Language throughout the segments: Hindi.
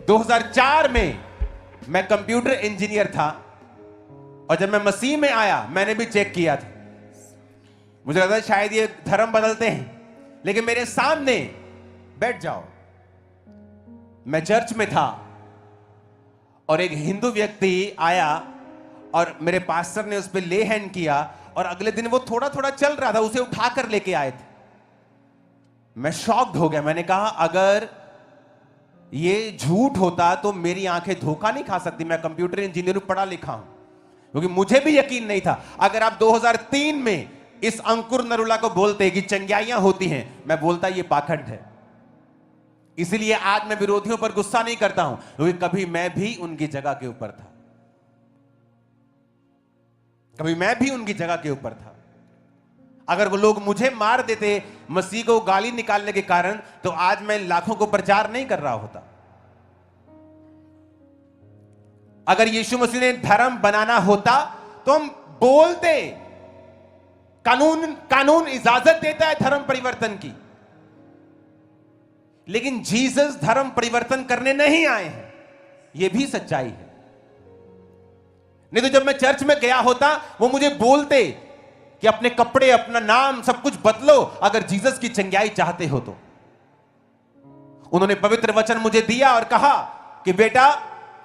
2004 में मैं कंप्यूटर इंजीनियर था और जब मैं मसीह में आया मैंने भी चेक किया था। मुझे लगा शायद ये धर्म बदलते हैं, लेकिन मेरे सामने बैठ जाओ, मैं चर्च में था और एक हिंदू व्यक्ति आया और मेरे पास्टर ने उस पर ले हैंड किया और अगले दिन वो थोड़ा थोड़ा चल रहा था, उसे उठाकर लेके आए थे। मैं शॉक्ड हो गया। मैंने कहा अगर ये झूठ होता तो मेरी आंखें धोखा नहीं खा सकती। मैं कंप्यूटर इंजीनियर पढ़ा लिखा हूं, क्योंकि मुझे भी यकीन नहीं था। अगर आप 2003 में इस अंकुर नरुला को बोलते कि चंग्याइयां होती हैं, मैं बोलता ये पाखंड है। इसलिए आज मैं विरोधियों पर गुस्सा नहीं करता हूं, क्योंकि कभी मैं भी उनकी जगह के ऊपर था, कभी मैं भी उनकी जगह के ऊपर था। अगर वो लोग मुझे मार देते मसीह को गाली निकालने के कारण, तो आज मैं लाखों को प्रचार नहीं कर रहा होता। अगर यीशु मसीह ने धर्म बनाना होता तो हम बोलते। कानून इजाजत देता है धर्म परिवर्तन की, लेकिन जीसस धर्म परिवर्तन करने नहीं आए हैं, यह भी सच्चाई है। नहीं तो जब मैं चर्च में गया होता वो मुझे बोलते कि अपने कपड़े, अपना नाम, सब कुछ बदलो अगर जीसस की चंगाई चाहते हो तो। उन्होंने पवित्र वचन मुझे दिया और कहा कि बेटा,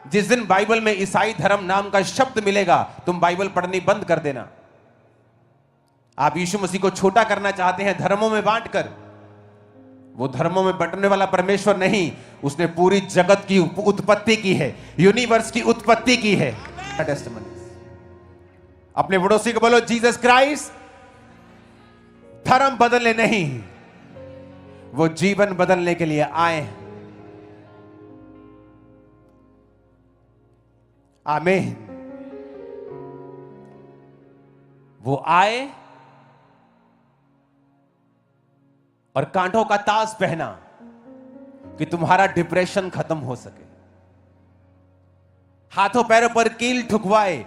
जिस दिन बाइबल में ईसाई धर्म नाम का शब्द मिलेगा, तुम बाइबल पढ़नी बंद कर देना। आप यीशु मसीह को छोटा करना चाहते हैं धर्मों में बांटकर। वो धर्मों में बंटने वाला परमेश्वर नहीं, उसने पूरी जगत की उत्पत्ति की है, यूनिवर्स की उत्पत्ति की है। अपने पड़ोसी को बोलो, जीसस क्राइस्ट धर्म बदलने नहीं, वो जीवन बदलने के लिए आए हैं। आमीन। वो आए और कांटों का ताज पहना कि तुम्हारा डिप्रेशन खत्म हो सके, हाथों पैरों पर कील ठुकवाए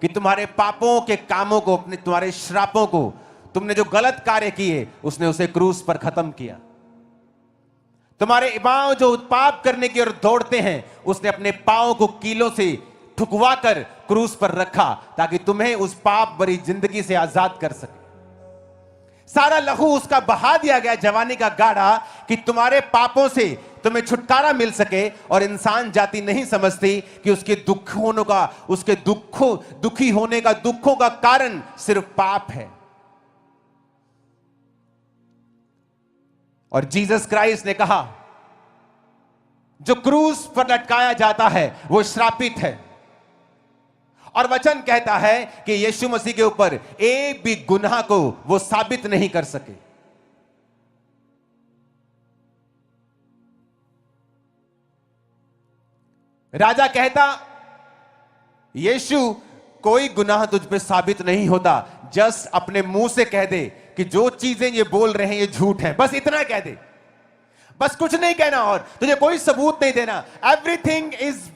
कि तुम्हारे पापों के कामों को, अपने तुम्हारे श्रापों को, तुमने जो गलत कार्य किए उसने उसे क्रूस पर खत्म किया। तुम्हारे पांव जो पाप करने की ओर दौड़ते हैं, उसने अपने पांव को कीलों से ठुकवाकर क्रूस पर रखा ताकि तुम्हें उस पाप भरी जिंदगी से आजाद कर सके। सारा लहू उसका बहा दिया गया, जवानी का गाढ़ा, कि तुम्हारे पापों से तुम्हें छुटकारा मिल सके। और इंसान जाति नहीं समझती कि उसके दुख होने का, उसके दुखी होने का, दुखों का कारण सिर्फ पाप है। और जीसस क्राइस्ट ने कहा, जो क्रूस पर लटकाया जाता है वो श्रापित है। और वचन कहता है कि यीशु मसीह के ऊपर एक भी गुनाह को वो साबित नहीं कर सके। राजा कहता, यीशु कोई गुनाह तुझ पे साबित नहीं होता, जस्ट अपने मुंह से कह दे कि जो चीजें ये बोल रहे हैं ये झूठ है, बस इतना कह दे, बस कुछ नहीं कहना और तुझे कोई सबूत नहीं देना। एवरीथिंग इज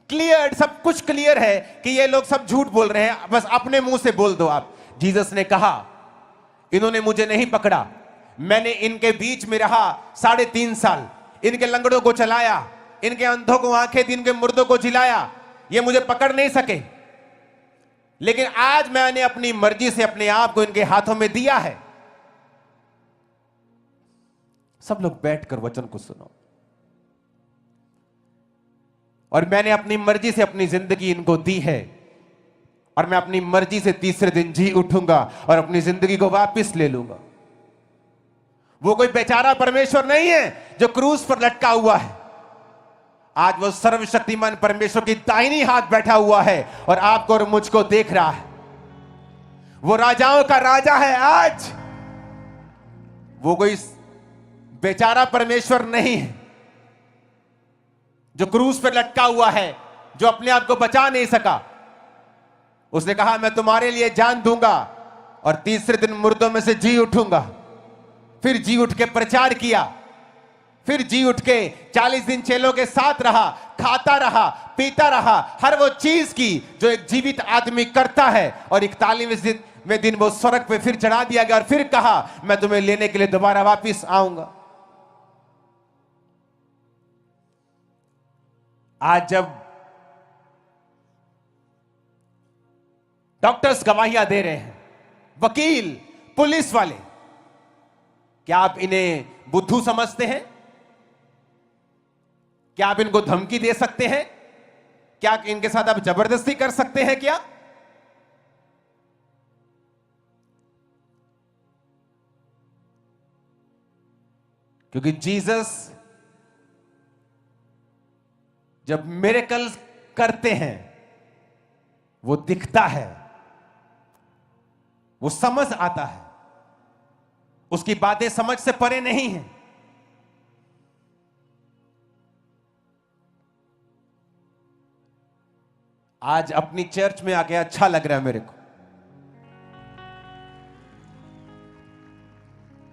क्लियर, सब कुछ क्लियर है कि ये लोग सब झूठ बोल रहे हैं, बस अपने मुंह से बोल दो आप। जीसस ने कहा, इन्होंने मुझे नहीं पकड़ा, मैंने इनके बीच में रहा 3.5 साल, इनके लंगड़ों को चलाया, इनके अंधों को आंखें दी, इनके मुर्दों को जिलाया, ये मुझे पकड़ नहीं सके, लेकिन आज मैंने अपनी मर्जी से अपने आप को इनके हाथों में दिया है। सब लोग बैठकर वचन को सुनो। और मैंने अपनी मर्जी से अपनी जिंदगी इनको दी है, और मैं अपनी मर्जी से तीसरे दिन जी उठूंगा और अपनी जिंदगी को वापस ले लूंगा। वो कोई बेचारा परमेश्वर नहीं है जो क्रूस पर लटका हुआ है। आज वो सर्वशक्तिमान परमेश्वर की दाहिनी हाथ बैठा हुआ है और आपको और मुझको देख रहा है। वो राजाओं का राजा है आज। वो कोई बेचारा परमेश्वर नहीं है जो क्रूस पर लटका हुआ है, जो अपने आप को बचा नहीं सका। उसने कहा, मैं तुम्हारे लिए जान दूंगा और तीसरे दिन मुर्दों में से जी उठूंगा। फिर जी उठ के प्रचार किया, फिर जी उठ के 40 दिन चेलों के साथ रहा, खाता रहा, पीता रहा, हर वो चीज की जो एक जीवित आदमी करता है। और 41वें दिन वो स्वर्ग पे फिर चढ़ा दिया गया और फिर कहा, मैं तुम्हें लेने के लिए दोबारा वापिस आऊंगा। आज जब डॉक्टर्स गवाहियां दे रहे हैं, वकील, पुलिस वाले, क्या आप इन्हें बुद्धू समझते हैं? क्या आप इनको धमकी दे सकते हैं? क्या इनके साथ आप जबरदस्ती कर सकते हैं क्या? क्योंकि जीसस जब मिरेकल्स करते हैं, वो दिखता है, वो समझ आता है, उसकी बातें समझ से परे नहीं हैं। आज अपनी चर्च में आके अच्छा लग रहा है मेरे को।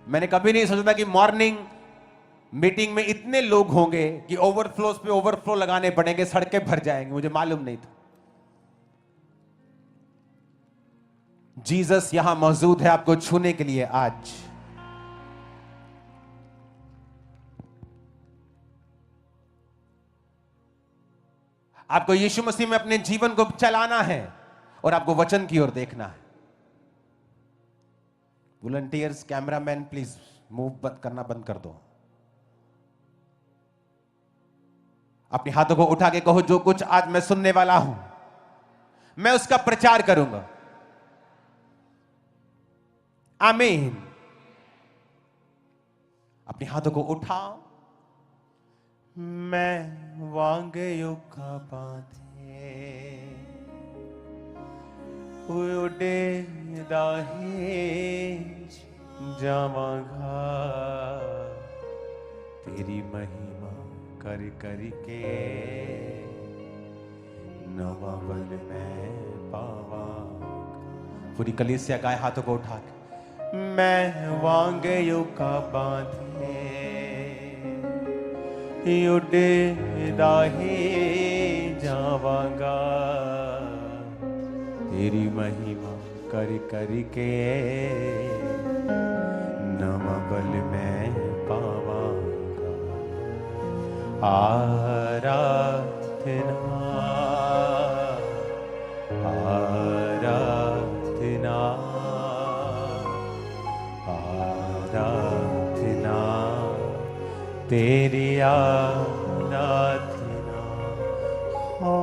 मैंने कभी नहीं सोचा था कि मॉर्निंग मीटिंग में इतने लोग होंगे कि ओवरफ्लोस पे ओवरफ्लो लगाने पड़ेंगे, सड़कें भर जाएंगे, मुझे मालूम नहीं था। जीसस यहां मौजूद है आपको छूने के लिए। आज आपको यीशु मसीह में अपने जीवन को चलाना है और आपको वचन की ओर देखना है। वॉलंटियर्स, कैमरामैन, प्लीज मूव करना बंद कर दो। अपने हाथों को उठा के कहो, जो कुछ आज मैं सुनने वाला हूं, मैं उसका प्रचार करूंगा। आमीन। अपने हाथों को उठाओ। मैं वांगे का बांधे उड़े दाहे जावांगा, तेरी महिमा कर करके नवा बल में पावा। पूरी कलीसिया गाए हाथों को उठा के, मैं वांगे का बांधे उड़े दाहे जावांगा, तेरी महिमा कर करके नवा बल में पावांगा। आराधना आराधना आराधना, तेरी आराधना हो।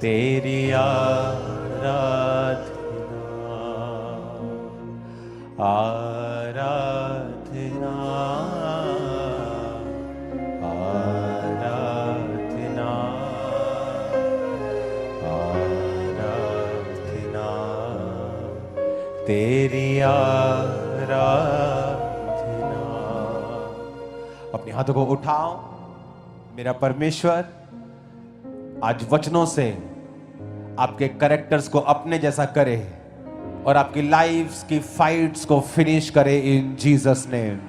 तेरी आराधना आराधना आराधना आराधना, तेरी आराधना। अपने हाथों को उठाओ। मेरा परमेश्वर आज वचनों से आपके कैरेक्टर्स को अपने जैसा करे और आपकी लाइफ्स की फाइट्स को फिनिश करे इन जीसस नेम।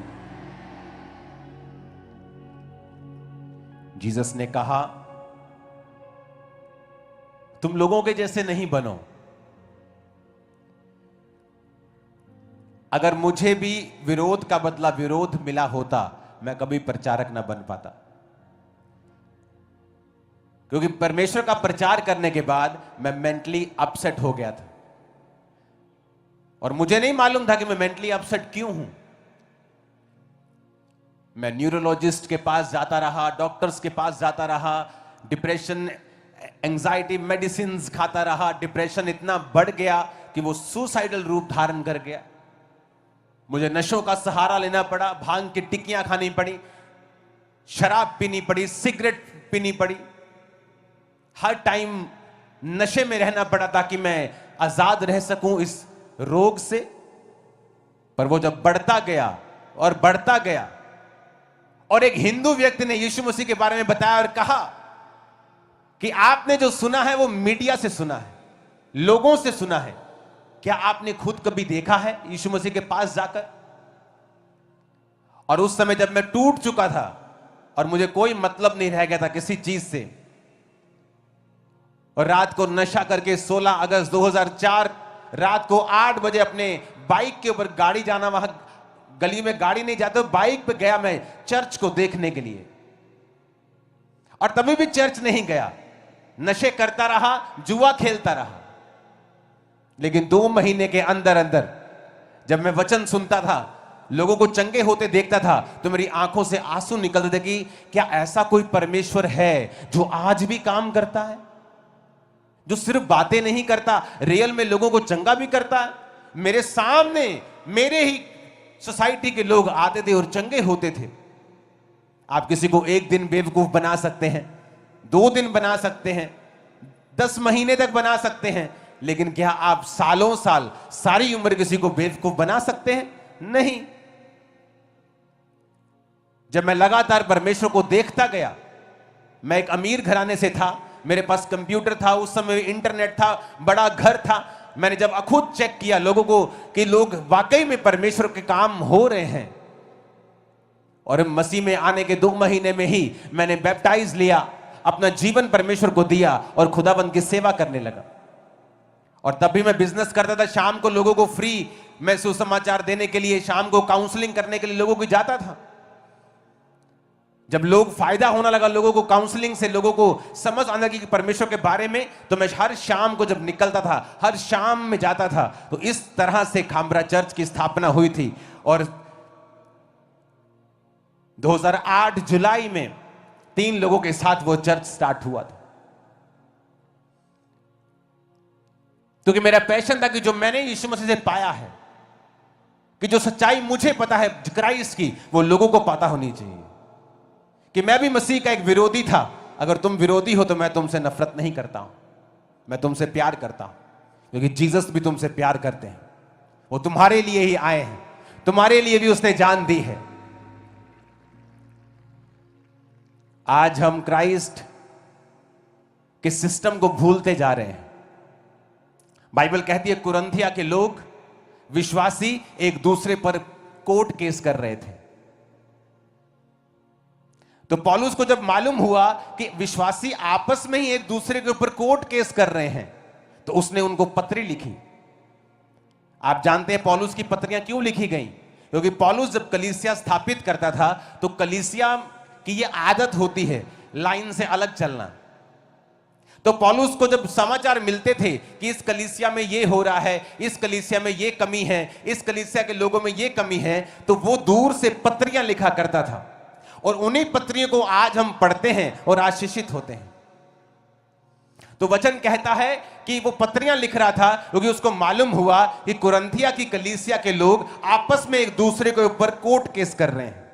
जीसस ने कहा, तुम लोगों के जैसे नहीं बनो। अगर मुझे भी विरोध का बदला विरोध मिला होता, मैं कभी प्रचारक ना बन पाता। क्योंकि परमेश्वर का प्रचार करने के बाद मैं मेंटली अपसेट हो गया था और मुझे नहीं मालूम था कि मैं मेंटली अपसेट क्यों हूं। मैं न्यूरोलॉजिस्ट के पास जाता रहा, डॉक्टर्स के पास जाता रहा, डिप्रेशन एंजाइटी मेडिसिन खाता रहा। डिप्रेशन इतना बढ़ गया कि वो सुसाइडल रूप धारण कर गया। मुझे नशों का सहारा लेना पड़ा, भांग की टिक्कियां खानी पड़ी, शराब पीनी पड़ी, सिगरेट पीनी पड़ी, हर टाइम नशे में रहना पड़ा ताकि मैं आजाद रह सकूं इस रोग से। पर वो जब बढ़ता गया और बढ़ता गया और एक हिंदू व्यक्ति ने यीशु मसीह के बारे में बताया और कहा कि आपने जो सुना है वो मीडिया से सुना है, लोगों से सुना है, क्या आपने खुद कभी देखा है यीशु मसीह के पास जाकर? और उस समय जब मैं टूट चुका था और मुझे कोई मतलब नहीं रह गया था किसी चीज से, और रात को नशा करके 16 अगस्त 2004 रात को 8 बजे अपने बाइक के ऊपर गाड़ी जाना, वहां गली में गाड़ी नहीं जाते, बाइक पे गया मैं चर्च को देखने के लिए, और तभी भी चर्च नहीं गया, नशे करता रहा, जुआ खेलता रहा। लेकिन 2 महीने के अंदर अंदर जब मैं वचन सुनता था, लोगों को चंगे होते देखता था, तो मेरी आंखों से आंसू निकलते थे कि क्या ऐसा कोई परमेश्वर है जो आज भी काम करता है, जो सिर्फ बातें नहीं करता, रियल में लोगों को चंगा भी करता है। मेरे सामने मेरे ही सोसाइटी के लोग आते थे और चंगे होते थे। आप किसी को एक दिन बेवकूफ बना सकते हैं, 2 दिन बना सकते हैं, 10 महीने तक बना सकते हैं, लेकिन क्या आप सालों साल, सारी उम्र किसी को बेवकूफ बना सकते हैं? नहीं। जब मैं लगातार परमेश्वर को देखता गया, मैं एक अमीर घराने से था, मेरे पास कंप्यूटर था, उस समय इंटरनेट था, बड़ा घर था। मैंने जब खुद चेक किया लोगों को कि लोग वाकई में परमेश्वर के काम हो रहे हैं, और मसीह में आने के 2 महीने में ही मैंने बैप्टाइज लिया, अपना जीवन परमेश्वर को दिया और खुदाबंद की सेवा करने लगा। और तब भी मैं बिजनेस करता था, शाम को लोगों को फ्री मैं सुसमाचार देने के लिए, शाम को काउंसलिंग करने के लिए लोगों को जाता था। जब लोग फायदा होने लगा, लोगों को काउंसलिंग से लोगों को समझ आने लगी कि परमेश्वर के बारे में, तो मैं हर शाम को जब निकलता था, हर शाम में जाता था। तो इस तरह से खामरा चर्च की स्थापना हुई थी। और 2008 जुलाई में 3 लोगों के साथ वो चर्च स्टार्ट हुआ था, क्योंकि मेरा पैशन था कि जो मैंने यीशु मसीह से पाया है, कि जो सच्चाई मुझे पता है क्राइस्ट की, वो लोगों को पता होनी चाहिए। कि मैं भी मसीह का एक विरोधी था। अगर तुम विरोधी हो तो मैं तुमसे नफरत नहीं करता हूं, मैं तुमसे प्यार करता हूं, क्योंकि जीसस भी तुमसे प्यार करते हैं। वो तुम्हारे लिए ही आए हैं, तुम्हारे लिए भी उसने जान दी है। आज हम क्राइस्ट के सिस्टम को भूलते जा रहे हैं। बाइबल कहती है कुरिन्थिया के लोग, विश्वासी, एक दूसरे पर कोर्ट केस कर रहे थे। तो पौलुस को जब मालूम हुआ कि विश्वासी आपस में ही एक दूसरे के ऊपर कोर्ट केस कर रहे हैं, तो उसने उनको पत्री लिखी। आप जानते हैं पौलुस की पत्रियां क्यों लिखी गई? क्योंकि पौलुस जब कलीसिया स्थापित करता था, तो कलीसिया की यह आदत होती है लाइन से अलग चलना। तो पौलुस को जब समाचार मिलते थे कि इस कलीसिया में ये हो रहा है, इस कलीसिया में ये कमी है, इस कलीसिया के लोगों में ये कमी है, तो वो दूर से पत्रियां लिखा करता था। और उन्हीं पत्रियों को आज हम पढ़ते हैं और आशीषित होते हैं। तो वचन कहता है कि वो पत्रियां लिख रहा था क्योंकि उसको मालूम हुआ कि कुरिन्थिया की कलीसिया के लोग आपस में एक दूसरे के ऊपर कोर्ट केस कर रहे हैं।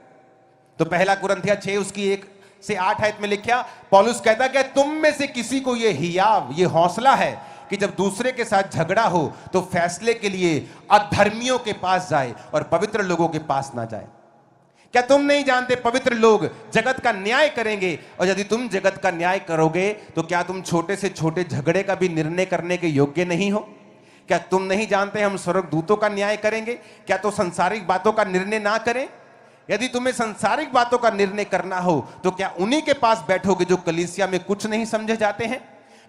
तो पहला कुरिन्थिया 6 उसकी 1 से 8 आयत में लिखा, पौलुस कहता है कि तुम में से किसी को ये हियाव, ये हौसला है कि जब दूसरे के साथ झगड़ा हो तो फैसले के लिए अधर्मियों के पास जाए और पवित्र लोगों के पास ना जाए। क्या तुम नहीं जानते पवित्र लोग जगत का न्याय करेंगे, और यदि तुम जगत का न्याय करोगे तो क्या तुम छोटे से छोटे झगड़े का भी निर्णय करने के योग्य नहीं हो? क्या तुम नहीं जानते हम स्वर्गदूतों का न्याय करेंगे? क्या तो संसारिक बातों का निर्णय ना करें? यदि तुम्हें संसारिक बातों का निर्णय करना हो तो क्या उन्हीं के पास बैठोगे जो कलीसिया में कुछ नहीं समझे जाते हैं?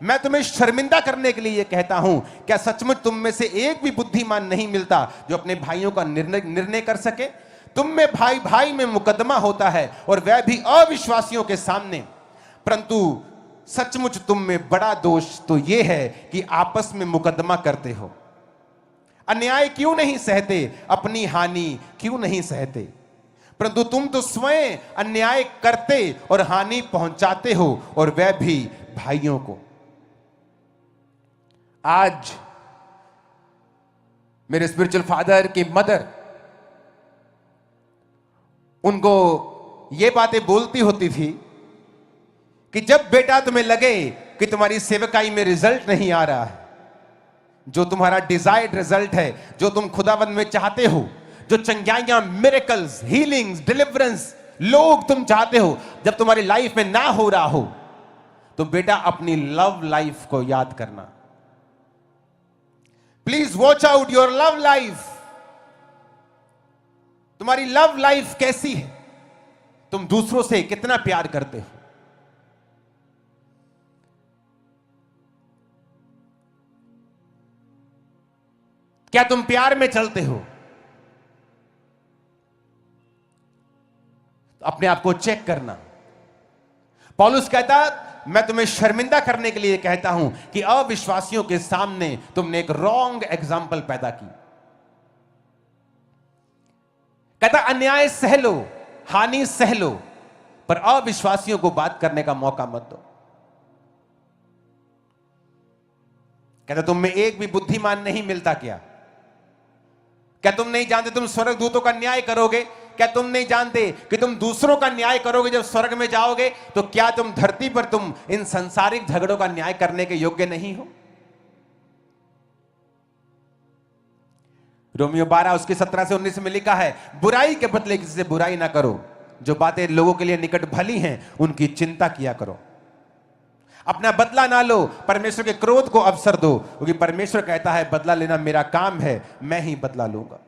मैं तुम्हें शर्मिंदा करने के लिए यह कहता हूं, क्या सचमुच तुम में से एक भी बुद्धिमान नहीं मिलता जो अपने भाइयों का निर्णय कर सके? तुम में भाई भाई में मुकदमा होता है और वह भी अविश्वासियों के सामने, परंतु सचमुच तुम में बड़ा दोष तो यह है कि आपस में मुकदमा करते हो। अन्याय क्यों नहीं सहते, अपनी हानि क्यों नहीं सहते? परंतु तुम तो स्वयं अन्याय करते और हानि पहुंचाते हो, और वह भी भाइयों को। आज मेरे स्पिरिचुअल फादर की मदर उनको ये बातें बोलती होती थी कि जब बेटा तुम्हें लगे कि तुम्हारी सेवकाई में रिजल्ट नहीं आ रहा है, जो तुम्हारा डिजायर्ड रिजल्ट है, जो तुम खुदाबंद में चाहते हो, जो चंगाइयां, मिरेकल्स, हीलिंग्स, डिलीवरेंस लोग तुम चाहते हो जब तुम्हारी लाइफ में ना हो रहा हो तो बेटा अपनी लव लाइफ को याद करना। Please watch out your love life. तुम्हारी लव लाइफ कैसी है? तुम दूसरों से कितना प्यार करते हो? क्या तुम प्यार में चलते हो? अपने आप को चेक करना। पौलुस कहता, मैं तुम्हें शर्मिंदा करने के लिए कहता हूं कि अविश्वासियों के सामने तुमने एक रॉन्ग एग्जाम्पल पैदा की। कहता अन्याय सह लो, हानि सह लो, पर अविश्वासियों को बात करने का मौका मत दो। कहता तुम में एक भी बुद्धिमान नहीं मिलता क्या? क्या तुम नहीं जानते तुम स्वर्गदूतों का न्याय करोगे? क्या तुम नहीं जानते कि तुम दूसरों का न्याय करोगे जब स्वर्ग में जाओगे? तो क्या तुम धरती पर तुम इन संसारिक झगड़ों का न्याय करने के योग्य नहीं हो? रोमियो 12 उसके 17 से 19 में लिखा है, बुराई के बदले किसी से बुराई ना करो, जो बातें लोगों के लिए निकट भली हैं उनकी चिंता किया करो। अपना बदला ना लो, परमेश्वर के क्रोध को अवसर दो, क्योंकि परमेश्वर कहता है बदला लेना मेरा काम है, मैं ही बदला लूंगा।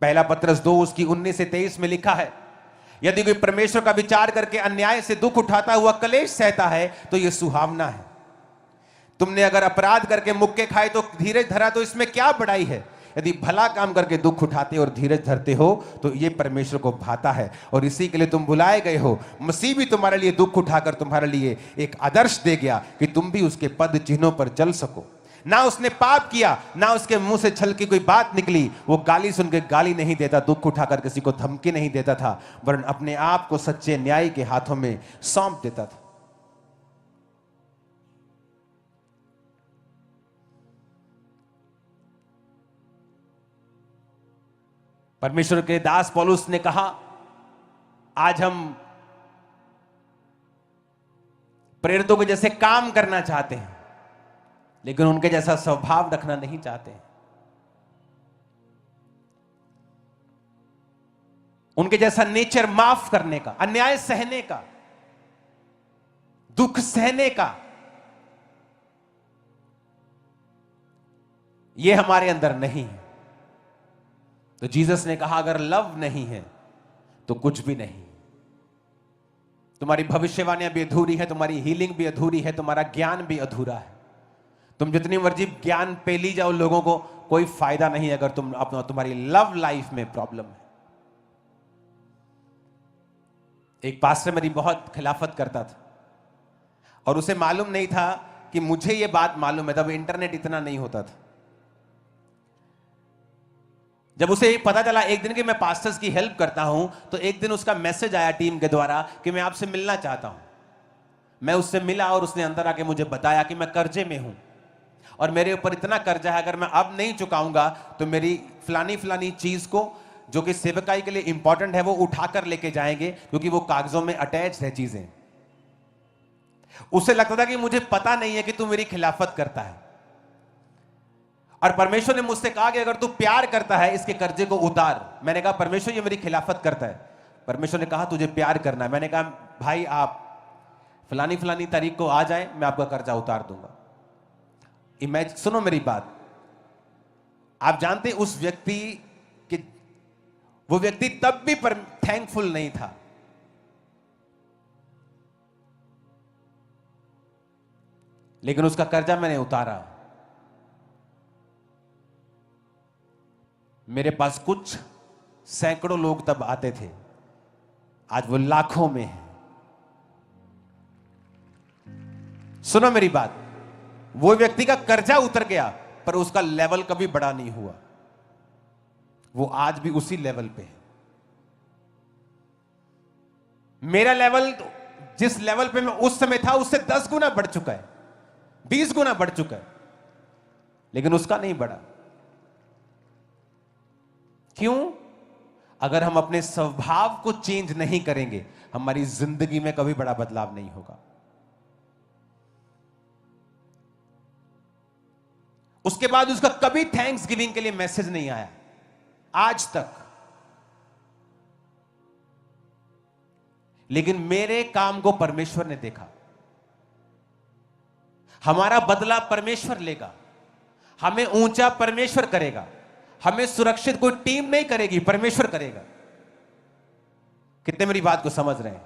पहला पत्रस 2 उसकी 19 से 23 में लिखा है, यदि कोई परमेश्वर का विचार करके अन्याय से दुख उठाता हुआ कलेश सहता है तो यह सुहावना है। तुमने अगर अपराध करके मुक्के खाए तो धीरज धरा, तो इसमें क्या बड़ाई है? यदि भला काम करके दुख उठाते और धीरज धरते हो तो यह परमेश्वर को भाता है, और इसी के लिए तुम बुलाए गए हो। मसीह भी तुम्हारे लिए दुख उठाकर तुम्हारे लिए एक आदर्श दे गया कि तुम भी उसके पद चिन्हों पर चल सको। ना उसने पाप किया, ना उसके मुंह से छल की कोई बात निकली। वो गाली सुन के गाली नहीं देता, दुख उठाकर किसी को धमकी नहीं देता था, वरन अपने आप को सच्चे न्याय के हाथों में सौंप देता था। परमेश्वर के दास पौलुस ने कहा, आज हम प्रेरितों के जैसे काम करना चाहते हैं, लेकिन उनके जैसा स्वभाव रखना नहीं चाहते हैं। उनके जैसा नेचर माफ करने का, अन्याय सहने का, दुख सहने का, यह हमारे अंदर नहीं है। तो जीसस ने कहा अगर लव नहीं है तो कुछ भी नहीं। तुम्हारी भविष्यवाणियां भी अधूरी है, तुम्हारी हीलिंग भी अधूरी है, तुम्हारा ज्ञान भी अधूरा है। तुम जितनी मर्जी ज्ञान पे ली जाओ लोगों को, कोई फायदा नहीं अगर तुम्हारी लव लाइफ में प्रॉब्लम है। एक पास्टर मेरी बहुत खिलाफत करता था और उसे मालूम नहीं था कि मुझे यह बात मालूम है। तब इंटरनेट इतना नहीं होता था। जब उसे पता चला एक दिन कि मैं पास्टर्स की हेल्प करता हूं, तो एक दिन उसका मैसेज आया टीम के द्वारा कि मैं आपसे मिलना चाहता हूं। मैं उससे मिला और उसने अंदर आके मुझे बताया कि मैं कर्जे में हूं और मेरे ऊपर इतना कर्जा है, अगर मैं अब नहीं चुकाऊंगा तो मेरी फलानी फलानी चीज को जो कि सेवकाई के लिए इंपॉर्टेंट है वो उठाकर लेके जाएंगे, क्योंकि वो कागजों में अटैच है चीजें। उसे लगता था कि मुझे पता नहीं है कि तू मेरी खिलाफत करता है, और परमेश्वर ने मुझसे कहा कि अगर तू प्यार करता है इसके कर्जे को उतार। मैंने कहा परमेश्वर ये मेरी खिलाफत करता है। परमेश्वर ने कहा तुझे प्यार करना है। मैंने कहा भाई आप फलानी फलानी तारीख को आ जाए, मैं आपका कर्जा उतार दूंगा। इमेजिन, सुनो मेरी बात, आप जानते उस व्यक्ति कि वो व्यक्ति तब भी थैंकफुल नहीं था। लेकिन उसका कर्जा मैंने उतारा। मेरे पास कुछ सैकड़ों लोग तब आते थे, आज वो लाखों में है। सुनो मेरी बात, वो व्यक्ति का कर्जा उतर गया पर उसका लेवल कभी बड़ा नहीं हुआ। वो आज भी उसी लेवल पे है। मेरा लेवल जिस लेवल पे मैं उस समय था उससे 10 गुना बढ़ चुका है, 20 गुना बढ़ चुका है, लेकिन उसका नहीं बढ़ा। क्यों? अगर हम अपने स्वभाव को चेंज नहीं करेंगे, हमारी जिंदगी में कभी बड़ा बदलाव नहीं होगा। उसके बाद उसका कभी थैंक्स गिविंग के लिए मैसेज नहीं आया आज तक। लेकिन मेरे काम को परमेश्वर ने देखा। हमारा बदला परमेश्वर लेगा, हमें ऊंचा परमेश्वर करेगा, हमें सुरक्षित कोई टीम नहीं करेगी, परमेश्वर करेगा। कितने मेरी बात को समझ रहे हैं?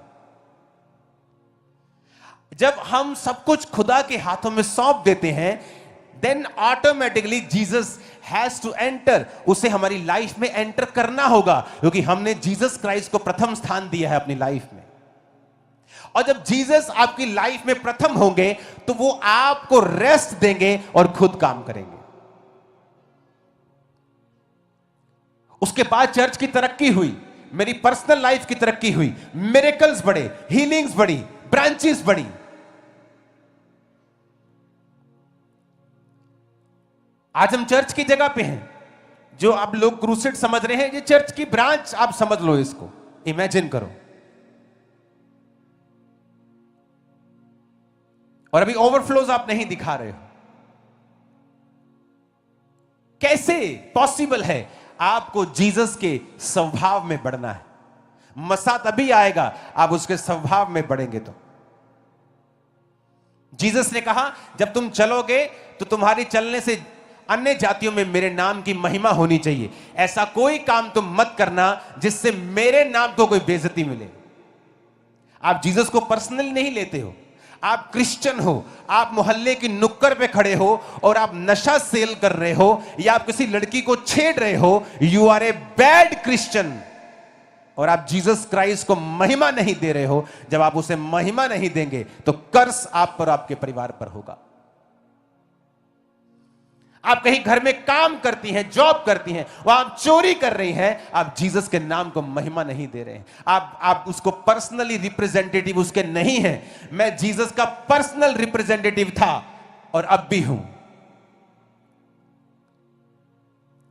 जब हम सब कुछ खुदा के हाथों में सौंप देते हैं, then automatically Jesus has to enter. उसे हमारी लाइफ में एंटर करना होगा, क्योंकि हमने जीसस क्राइस्ट को प्रथम स्थान दिया है अपनी लाइफ में। और जब जीसस आपकी लाइफ में प्रथम होंगे तो वो आपको रेस्ट देंगे और खुद काम करेंगे। उसके बाद चर्च की तरक्की हुई, मेरी पर्सनल लाइफ की तरक्की हुई, मिरेकल्स बढ़े, हीलिंग्स बढ़ी, ब्रांचेस बढ़ी। आज हम चर्च की जगह पे हैं। जो आप लोग क्रूसेड समझ रहे हैं, ये चर्च की ब्रांच आप समझ लो, इसको इमेजिन करो। और अभी ओवरफ्लोज आप नहीं दिखा रहे हो। कैसे पॉसिबल है? आपको जीसस के स्वभाव में बढ़ना है। मसा तभी आएगा आप उसके स्वभाव में बढ़ेंगे तो। जीसस ने कहा, जब तुम चलोगे तो तुम्हारी चलने से अन्य जातियों में मेरे नाम की महिमा होनी चाहिए। ऐसा कोई काम तुम मत करना जिससे मेरे नाम को कोई बेइज्जती मिले। आप जीसस को पर्सनली नहीं लेते हो। आप क्रिश्चियन हो, आप मोहल्ले की नुक्कड़ पे खड़े हो और आप नशा सेल कर रहे हो या आप किसी लड़की को छेड़ रहे हो, you are a bad Christian. और आप जीसस क्राइस्ट को महिमा नहीं दे रहे हो। जब आप उसे महिमा नहीं देंगे तो कर्स आप पर, आपके परिवार पर होगा। आप कहीं घर में काम करती हैं, जॉब करती हैं, वहां आप चोरी कर रही हैं, आप जीसस के नाम को महिमा नहीं दे रहे हैं। आप उसको पर्सनली रिप्रेजेंटेटिव उसके नहीं हैं। मैं जीसस का पर्सनल रिप्रेजेंटेटिव था और अब भी हूं।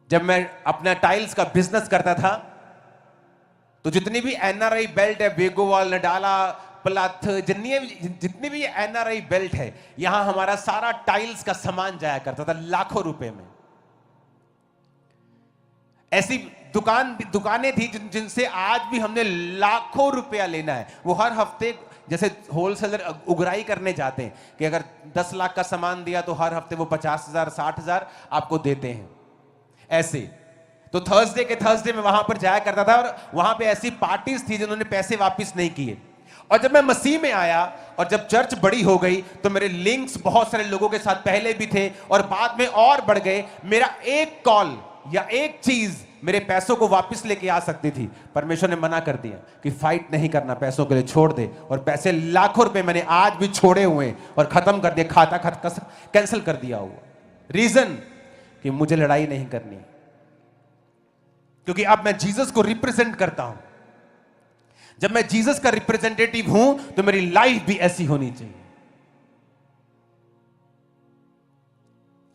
जब मैं अपना टाइल्स का बिजनेस करता था तो जितनी भी एनआरआई बेल्ट है, वेगोवाल, नडाला, प्लाथ, जितनी भी एनआरआई बेल्ट है, यहां हमारा सारा टाइल्स का सामान जाया करता था लाखों रुपए में। ऐसी दुकानें थी जिनसे आज भी हमने लाखों रुपया लेना है। वो हर हफ्ते, जैसे होलसेलर उगराई करने जाते हैं कि अगर 10 लाख का सामान दिया तो हर हफ्ते वो 50,000 60,000 आपको देते हैं। ऐसे तो थर्सडे में वहां पर जाया करता था और वहां पे ऐसी पार्टीज थी जिन्होंने पैसे वापस नहीं किए। और जब मैं मसीह में आया और जब चर्च बड़ी हो गई तो मेरे लिंक्स बहुत सारे लोगों के साथ पहले भी थे और बाद में और बढ़ गए। मेरा एक कॉल या एक चीज मेरे पैसों को वापस लेके आ सकती थी। परमेश्वर ने मना कर दिया कि फाइट नहीं करना, पैसों के लिए छोड़ दे। और पैसे लाखों रुपए मैंने आज भी छोड़े हुए और खत्म कर दिया, खाता कैंसिल कर दिया हुआ। रीजन कि मुझे लड़ाई नहीं करनी, क्योंकि अब मैं जीसस को रिप्रेजेंट करता हूं। जब मैं जीसस का रिप्रेजेंटेटिव हूं तो मेरी लाइफ भी ऐसी होनी चाहिए।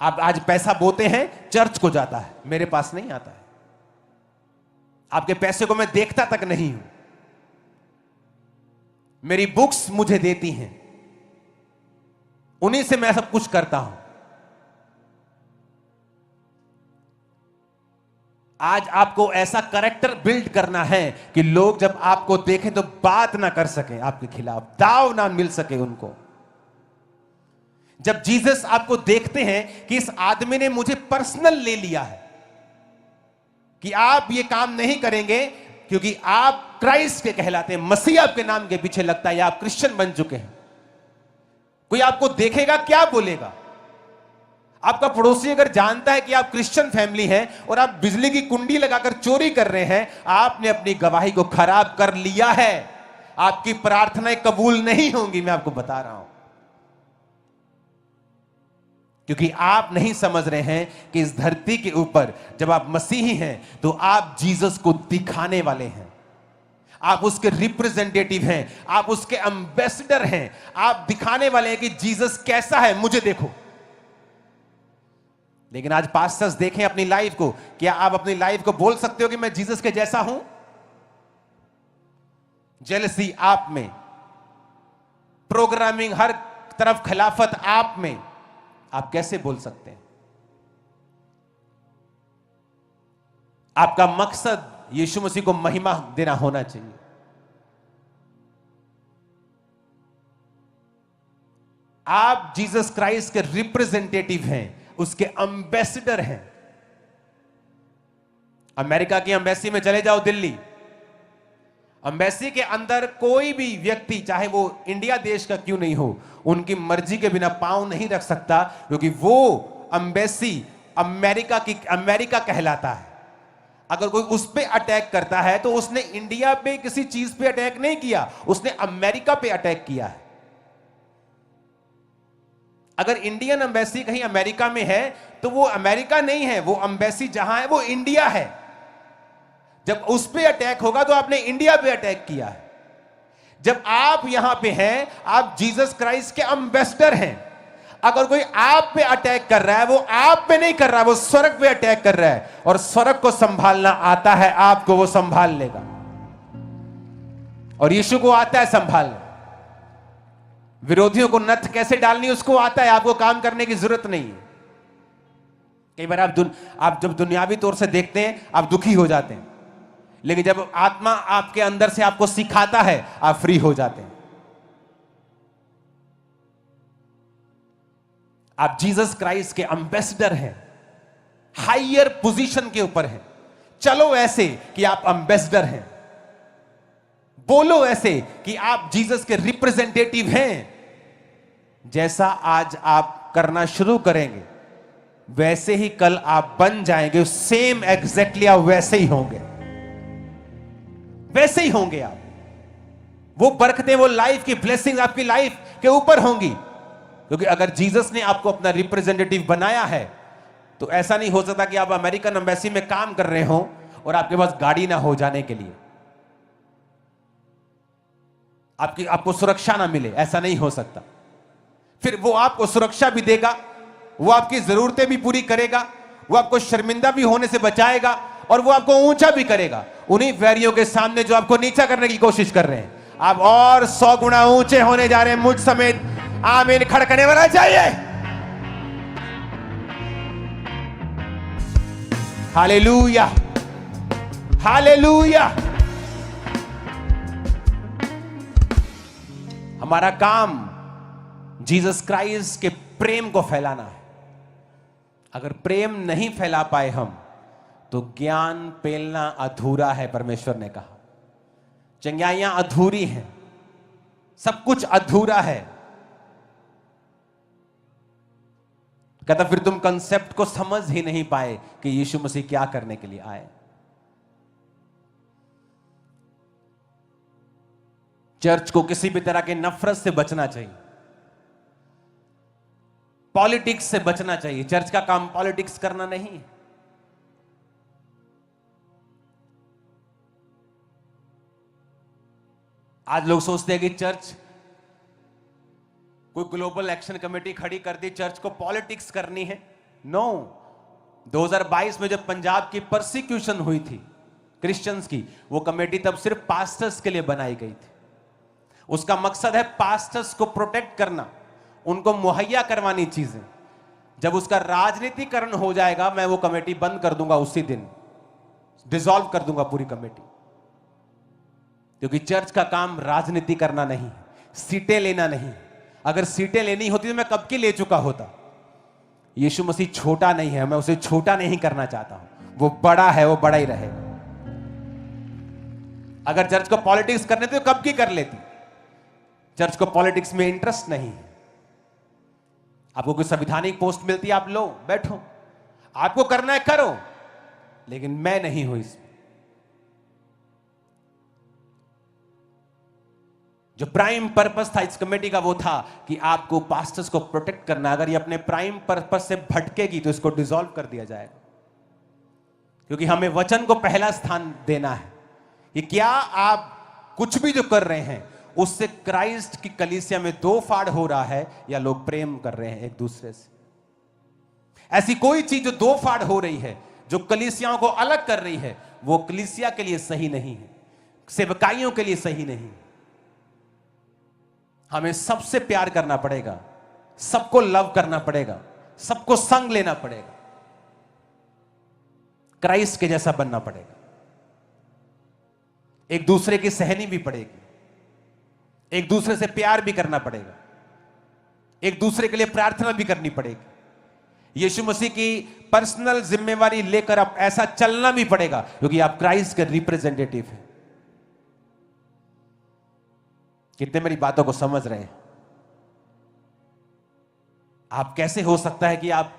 आप आज पैसा बोते हैं, चर्च को जाता है, मेरे पास नहीं आता है। आपके पैसे को मैं देखता तक नहीं हूं। मेरी बुक्स मुझे देती हैं, उन्हीं से मैं सब कुछ करता हूं। आज आपको ऐसा कैरेक्टर बिल्ड करना है कि लोग जब आपको देखें तो बात ना कर सकें आपके खिलाफ, दाव ना मिल सके उनको। जब जीसस आपको देखते हैं कि इस आदमी ने मुझे पर्सनल ले लिया है, कि आप ये काम नहीं करेंगे क्योंकि आप क्राइस्ट के कहलाते हैं, मसीह आपके नाम के पीछे लगता है, या आप क्रिश्चियन बन चुके हैं। कोई आपको देखेगा, क्या बोलेगा? आपका पड़ोसी अगर जानता है कि आप क्रिश्चियन फैमिली हैं और आप बिजली की कुंडी लगाकर चोरी कर रहे हैं, आपने अपनी गवाही को खराब कर लिया है। आपकी प्रार्थनाएं कबूल नहीं होंगी, मैं आपको बता रहा हूं। क्योंकि आप नहीं समझ रहे हैं कि इस धरती के ऊपर जब आप मसीही हैं तो आप जीसस को दिखाने वाले हैं। आप उसके रिप्रेजेंटेटिव हैं, आप उसके एम्बेसडर हैं। आप दिखाने वाले हैं कि जीसस कैसा है, मुझे देखो। लेकिन आज पास्टर्स देखें अपनी लाइफ को, क्या आप अपनी लाइफ को बोल सकते हो कि मैं जीसस के जैसा हूं? जेलसी आप में, प्रोग्रामिंग हर तरफ खिलाफत आप में, आप कैसे बोल सकते हैं? आपका मकसद यीशु मसीह को महिमा देना होना चाहिए। आप जीसस क्राइस्ट के रिप्रेजेंटेटिव हैं, उसके एम्बेसडर हैं। अमेरिका की एम्बेसी में चले जाओ, दिल्ली, एम्बेसी के अंदर कोई भी व्यक्ति, चाहे वो इंडिया देश का क्यों नहीं हो, उनकी मर्जी के बिना पांव नहीं रख सकता, क्योंकि वो एम्बेसी अमेरिका कहलाता है। अगर कोई उस पे अटैक करता है तो उसने इंडिया पे किसी चीज पे अटैक नहीं किया, उसने अमेरिका पे अटैक किया है। अगर इंडियन एम्बेसी कहीं अमेरिका में है तो वो अमेरिका नहीं है, वो एम्बेसी जहां है वो इंडिया है। जब उस पे अटैक होगा तो आपने इंडिया पे अटैक किया है। जब आप यहां पे हैं, आप जीसस क्राइस्ट के एम्बेसडर हैं। अगर कोई आप पे अटैक कर रहा है, वो आप पे नहीं कर रहा है, वो स्वर्ग पे अटैक कर रहा है, और स्वर्ग को संभालना आता है आपको, वो संभाल लेगा। और यीशु को आता है संभालना। विरोधियों को नथ कैसे डालनी उसको आता है, आपको काम करने की जरूरत नहीं है। कई बार आप जब दुनियावी तौर से देखते हैं आप दुखी हो जाते हैं, लेकिन जब आत्मा आपके अंदर से आपको सिखाता है आप फ्री हो जाते हैं। आप जीसस क्राइस्ट के एम्बेसडर हैं, हायर पोजीशन के ऊपर हैं। चलो ऐसे कि आप एम्बेसडर हैं, बोलो ऐसे कि आप जीसस के रिप्रेजेंटेटिव हैं। जैसा आज आप करना शुरू करेंगे वैसे ही कल आप बन जाएंगे, सेम एग्जैक्टली आप वैसे ही होंगे, वैसे ही होंगे आप। वो बरकतें, वो लाइफ की ब्लेसिंग आपकी लाइफ के ऊपर होंगी, क्योंकि अगर जीसस ने आपको अपना रिप्रेजेंटेटिव बनाया है तो ऐसा नहीं हो सकता कि आप अमेरिकन एम्बेसी में काम कर रहे हो और आपके पास गाड़ी ना हो जाने के लिए, आपको सुरक्षा ना मिले, ऐसा नहीं हो सकता। फिर वो आपको सुरक्षा भी देगा, वो आपकी जरूरतें भी पूरी करेगा, वो आपको शर्मिंदा भी होने से बचाएगा, और वो आपको ऊंचा भी करेगा उन्हीं वैरियों के सामने जो आपको नीचा करने की कोशिश कर रहे हैं। आप और 100 गुना ऊंचे होने जा रहे हैं, मुझ समेत। आमीन खड़कने वाला चाहिए। Hallelujah, hallelujah. हमारा काम जीसस क्राइस्ट के प्रेम को फैलाना है। अगर प्रेम नहीं फैला पाए हम तो ज्ञान पेलना अधूरा है। परमेश्वर ने कहा चंगाइयां अधूरी हैं, सब कुछ अधूरा है। कहता फिर तुम कंसेप्ट को समझ ही नहीं पाए कि यीशु मसीह क्या करने के लिए आए। चर्च को किसी भी तरह के नफरत से बचना चाहिए, पॉलिटिक्स से बचना चाहिए। चर्च का काम पॉलिटिक्स करना नहीं है। आज लोग सोचते हैं कि चर्च, कोई ग्लोबल एक्शन कमेटी खड़ी कर दी, चर्च को पॉलिटिक्स करनी है। नो, 2022 में जब पंजाब की परसिक्यूशन हुई थी क्रिश्चियंस की, वो कमेटी तब सिर्फ पास्टर्स के लिए बनाई गई थी। उसका मकसद है पास्टर्स को प्रोटेक्ट करना, उनको मुहैया करवानी चीजें। जब उसका राजनीतिकरण हो जाएगा मैं वो कमेटी बंद कर दूंगा, उसी दिन डिसॉल्व कर दूंगा पूरी कमेटी। क्योंकि चर्च का काम राजनीति करना नहीं, सीटें लेना नहीं। अगर सीटें लेनी होती तो मैं कब की ले चुका होता। यीशु मसीह छोटा नहीं है, मैं उसे छोटा नहीं करना चाहता हूं। वो बड़ा है, वो बड़ा ही रहेगा। अगर चर्च को पॉलिटिक्स करने थे तो कब की कर लेती। चर्च को पॉलिटिक्स में इंटरेस्ट नहीं है। आपको कोई संवैधानिक पोस्ट मिलती है, आप लो, बैठो, आपको करना है करो, लेकिन मैं नहीं हूं इसमें। जो प्राइम पर्पस था इस कमेटी का वो था कि आपको पास्टर्स को प्रोटेक्ट करना। अगर ये अपने प्राइम पर्पस से भटकेगी तो इसको डिसॉल्व कर दिया जाएगा, क्योंकि हमें वचन को पहला स्थान देना है। ये क्या आप कुछ भी जो कर रहे हैं उससे क्राइस्ट की कलीसिया में दो फाड़ हो रहा है, या लोग प्रेम कर रहे हैं एक दूसरे से। ऐसी कोई चीज जो दो फाड़ हो रही है, जो कलीसियाओं को अलग कर रही है, वो कलीसिया के लिए सही नहीं है, सेवकाइयों के लिए सही नहीं। हमें सबसे प्यार करना पड़ेगा, सबको लव करना पड़ेगा, सबको संग लेना पड़ेगा, क्राइस्ट के जैसा बनना पड़ेगा। एक दूसरे की सहनी भी पड़ेगी, एक दूसरे से प्यार भी करना पड़ेगा। एक दूसरे के लिए प्रार्थना भी करनी पड़ेगी। यीशु मसीह की पर्सनल जिम्मेवारी लेकर अब ऐसा चलना भी पड़ेगा, क्योंकि आप क्राइस्ट के रिप्रेजेंटेटिव हैं। कितने मेरी बातों को समझ रहे हैं? आप कैसे हो सकता है कि आप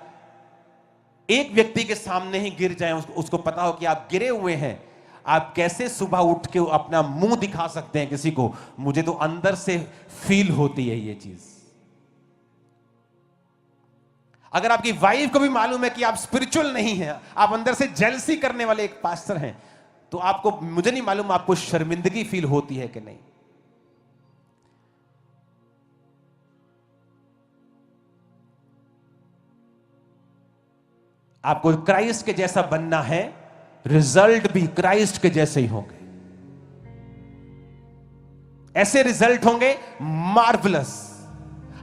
एक व्यक्ति के सामने ही गिर जाएं, उसको पता हो कि आप गिरे हुए हैं, आप कैसे सुबह उठ के अपना मुंह दिखा सकते हैं किसी को? मुझे तो अंदर से फील होती है ये चीज। अगर आपकी वाइफ को भी मालूम है कि आप स्पिरिचुअल नहीं हैं, आप अंदर से जेलसी करने वाले एक पास्टर हैं, तो आपको, मुझे नहीं मालूम आपको शर्मिंदगी फील होती है कि नहीं। आपको क्राइस्ट के जैसा बनना है, रिजल्ट भी क्राइस्ट के जैसे ही होंगे। ऐसे रिजल्ट होंगे मार्वलस,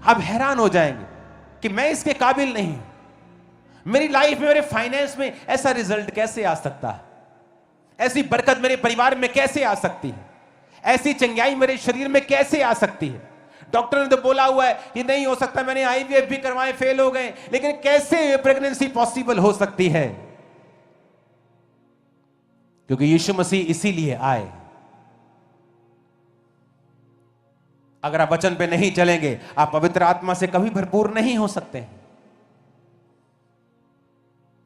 आप हैरान हो जाएंगे कि मैं इसके काबिल नहीं हूं। मेरी लाइफ में, मेरे फाइनेंस में ऐसा रिजल्ट कैसे आ सकता है? ऐसी बरकत मेरे परिवार में कैसे आ सकती है? ऐसी चंगाई मेरे शरीर में कैसे आ सकती है? डॉक्टर ने तो बोला हुआ है कि नहीं हो सकता, मैंने आईवीएफ भी करवाए, फेल हो गए, लेकिन कैसे प्रेगनेंसी पॉसिबल हो सकती है? क्योंकि यीशु मसीह इसीलिए आए। अगर आप वचन पे नहीं चलेंगे, आप पवित्र आत्मा से कभी भरपूर नहीं हो सकते।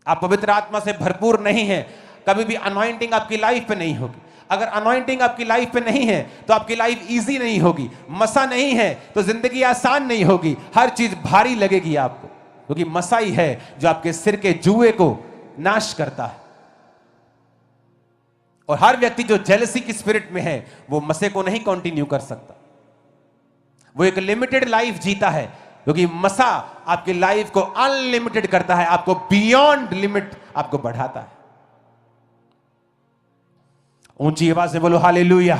आप पवित्र आत्मा से भरपूर नहीं है, कभी भी अनॉइंटिंग आपकी लाइफ पे नहीं होगी। अगर अनॉइंटिंग आपकी लाइफ पे नहीं है तो आपकी लाइफ इजी नहीं होगी। मसा नहीं है तो जिंदगी आसान नहीं होगी, हर चीज भारी लगेगी आपको, क्योंकि मसा ही है जो आपके सिर के जुए को नाश करता है। और हर व्यक्ति जो जेलसी की स्पिरिट में है, वो मसे को नहीं कंटिन्यू कर सकता। वो एक लिमिटेड लाइफ जीता है, क्योंकि मसा आपकी लाइफ को अनलिमिटेड करता है, आपको बियॉन्ड लिमिट आपको बढ़ाता है। ऊंची आवाज से बोलो हालेलुया।